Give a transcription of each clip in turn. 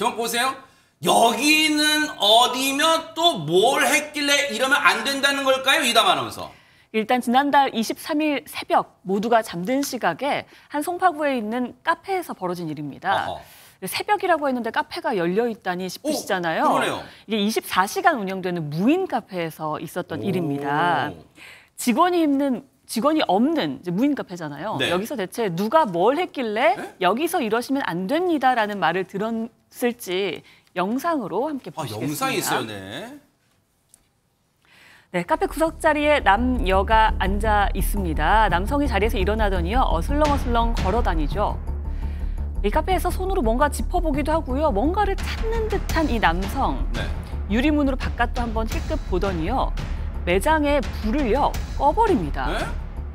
제목 보세요. 여기는 어디며 또 뭘 했길래 이러면 안 된다는 걸까요? 이담 아나운서. 일단 지난달 23일 새벽 모두가 잠든 시각에 한 송파구에 있는 카페에서 벌어진 일입니다. 어허. 새벽이라고 했는데 카페가 열려 있다니 싶으시잖아요. 그러네요. 이게 24시간 운영되는 무인 카페에서 있었던 일입니다. 직원이 없는 이제 무인 카페잖아요. 네. 여기서 대체 누가 뭘 했길래 네? 여기서 이러시면 안 됩니다라는 말을 들었을지 영상으로 함께 보시겠습니다. 영상이 있어요, 네. 네, 카페 구석자리에 남여가 앉아 있습니다. 남성이 자리에서 일어나더니요, 어슬렁어슬렁 걸어 다니죠. 이 카페에서 손으로 뭔가 짚어보기도 하고요, 뭔가를 찾는 듯한 이 남성. 네. 유리문으로 바깥도 한번 힐끗 보더니요, 매장에 불을요 꺼버립니다. 네?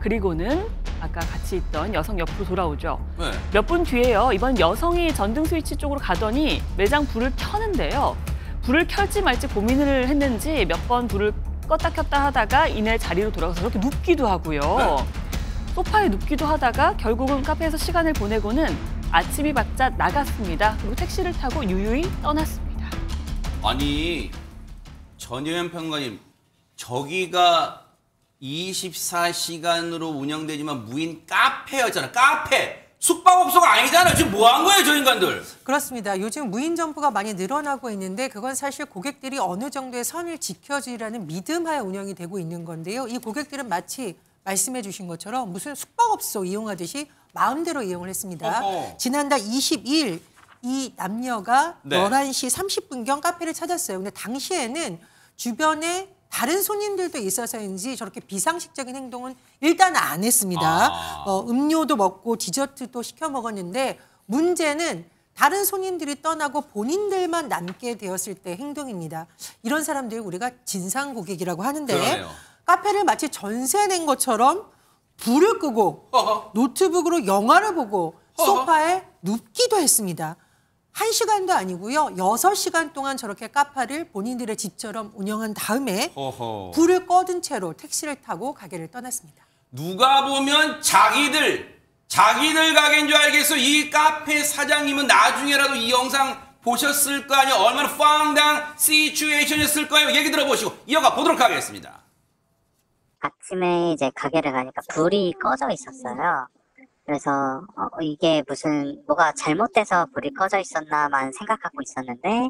그리고는 아까 같이 있던 여성 옆으로 돌아오죠. 네. 몇 분 뒤에요, 이번 여성이 전등 스위치 쪽으로 가더니 매장 불을 켜는데요. 불을 켤지 말지 고민을 했는지 몇 번 불을 껐다 켰다 하다가 이내 자리로 돌아가서 저렇게 눕기도 하고요. 네. 소파에 눕기도 하다가 결국은 카페에서 시간을 보내고는 아침이 밝자 나갔습니다. 그리고 택시를 타고 유유히 떠났습니다. 아니, 전혜연 평론가님, 저기가 24시간으로 운영되지만 무인 카페였잖아. 카페! 숙박업소가 아니잖아요. 지금 뭐 한 거예요, 저 인간들? 그렇습니다. 요즘 무인 점포가 많이 늘어나고 있는데 그건 사실 고객들이 어느 정도의 선을 지켜주리라는 믿음하에 운영이 되고 있는 건데요. 이 고객들은 마치 말씀해 주신 것처럼 무슨 숙박업소 이용하듯이 마음대로 이용을 했습니다. 지난달 22일 이 남녀가 네. 11시 30분경 카페를 찾았어요. 근데 당시에는 주변에 다른 손님들도 있어서인지 저렇게 비상식적인 행동은 일단 안 했습니다. 음료도 먹고 디저트도 시켜 먹었는데 문제는 다른 손님들이 떠나고 본인들만 남게 되었을 때 행동입니다. 이런 사람들 우리가 진상 고객이라고 하는데 그러네요. 카페를 마치 전세 낸 것처럼 불을 끄고 노트북으로 영화를 보고 소파에 눕기도 했습니다. 1시간도 아니고요. 6시간 동안 저렇게 카페를 본인들의 집처럼 운영한 다음에 불을 꺼둔 채로 택시를 타고 가게를 떠났습니다. 누가 보면 자기들 가게인 줄 알겠어. 이 카페 사장님은 나중에라도 이 영상 보셨을 거 아니에요. 얼마나 황당 시츄에이션이었을 거예요. 얘기 들어보시고 이어가 보도록 하겠습니다. 아침에 이제 가게를 가니까 불이 꺼져 있었어요. 그래서 이게 무슨 뭐가 잘못돼서 불이 꺼져 있었나만 생각하고 있었는데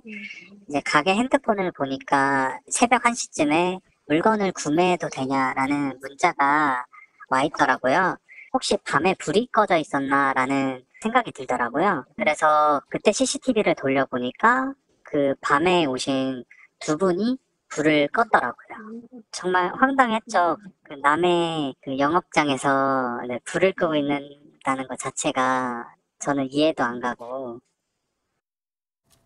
이제 가게 핸드폰을 보니까 새벽 1시쯤에 물건을 구매해도 되냐라는 문자가 와 있더라고요. 혹시 밤에 불이 꺼져 있었나라는 생각이 들더라고요. 그래서 그때 CCTV를 돌려보니까 그 밤에 오신 두 분이 불을 껐더라고요. 정말 황당했죠. 그 남의 그 영업장에서 불을 끄고 있는다는 것 자체가 저는 이해도 안 가고.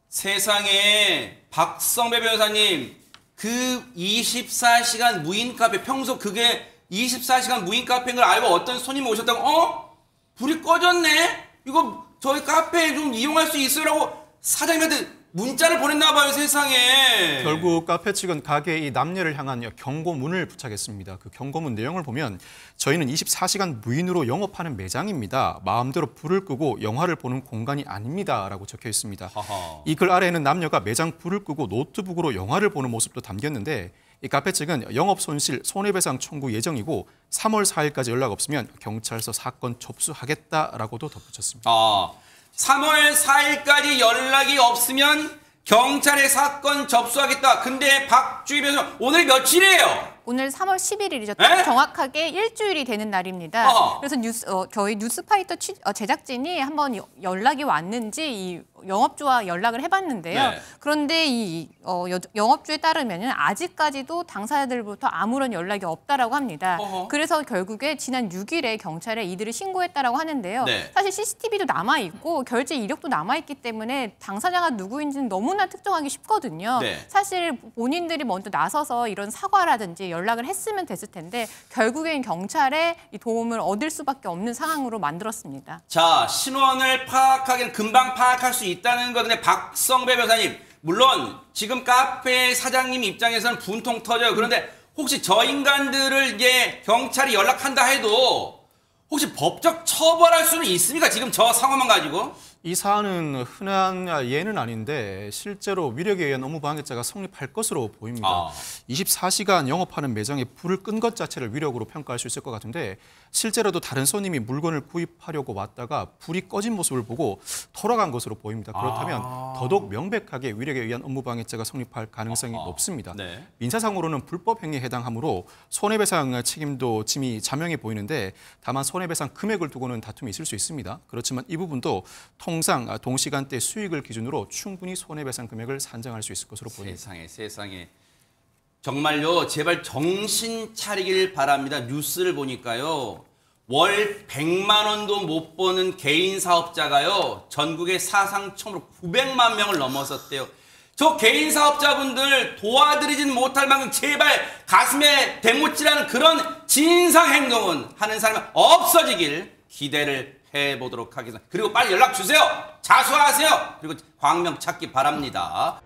세상에 박성배 변호사님, 그 24시간 무인 카페, 평소 그게 24시간 무인 카페인 걸 알고 어떤 손님이 오셨다고 불이 꺼졌네? 이거 저희 카페에 좀 이용할 수 있어요라고 사장님한테 문자를 보냈나 봐요, 세상에. 결국 카페 측은 가게의 이 남녀를 향한 경고문을 부착했습니다. 그 경고문 내용을 보면 저희는 24시간 무인으로 영업하는 매장입니다. 마음대로 불을 끄고 영화를 보는 공간이 아닙니다. 라고 적혀 있습니다. 이 글 아래에는 남녀가 매장 불을 끄고 노트북으로 영화를 보는 모습도 담겼는데 이 카페 측은 영업 손실 손해배상 청구 예정이고 3월 4일까지 연락 없으면 경찰서 사건 접수하겠다라고도 덧붙였습니다. 3월 4일까지 연락이 없으면 경찰에 사건 접수하겠다. 근데 박주희 변호사 오늘 며칠이에요? 오늘 3월 11일이죠. 딱 정확하게 일주일이 되는 날입니다. 그래서 저희 뉴스파이터 제작진이 한번 연락이 왔는지 이 영업주와 연락을 해봤는데요. 네. 그런데 이 영업주에 따르면 아직까지도 당사자들부터 아무런 연락이 없다라고 합니다. 그래서 결국에 지난 6일에 경찰에 이들을 신고했다라고 하는데요. 네. 사실 CCTV도 남아있고 결제 이력도 남아있기 때문에 당사자가 누구인지는 너무나 특정하기 쉽거든요. 네. 사실 본인들이 먼저 나서서 이런 사과라든지 연락을 했으면 됐을 텐데 결국엔 경찰의 도움을 얻을 수밖에 없는 상황으로 만들었습니다. 자, 신원을 파악하기는 금방 파악할 수 있다는 거. 근데 박성배 변호사님, 물론 지금 카페 사장님 입장에서는 분통 터져요. 그런데 혹시 저 인간들을 이제 경찰이 연락한다 해도 혹시 법적 처벌할 수는 있습니까? 지금 저 상황만 가지고? 이 사안은 흔한 예는 아닌데 실제로 위력에 의한 업무방해죄가 성립할 것으로 보입니다. 24시간 영업하는 매장에 불을 끈 것 자체를 위력으로 평가할 수 있을 것 같은데 실제로도 다른 손님이 물건을 구입하려고 왔다가 불이 꺼진 모습을 보고 돌아간 것으로 보입니다. 그렇다면 더더욱 명백하게 위력에 의한 업무방해죄가 성립할 가능성이 높습니다. 네. 민사상으로는 불법 행위에 해당하므로 손해배상 책임도 짐이 자명해 보이는데 다만 손해배상 금액을 두고는 다툼이 있을 수 있습니다. 그렇지만 이 부분도 통상 동시간대 수익을 기준으로 충분히 손해배상 금액을 산정할 수 있을 것으로 보입니다. 세상에. 정말요, 제발 정신 차리길 바랍니다. 뉴스를 보니까요. 월 100만 원도 못 버는 개인 사업자가요. 전국에 사상 처음으로 900만 명을 넘어섰대요. 저 개인 사업자분들 도와드리진 못할 만큼 제발 가슴에 대못질하는 그런 진상 행동은 하는 사람이 없어지길 기대를 해보도록 하겠습니다. 그리고 빨리 연락 주세요. 자수하세요. 그리고 광명 찾기 바랍니다.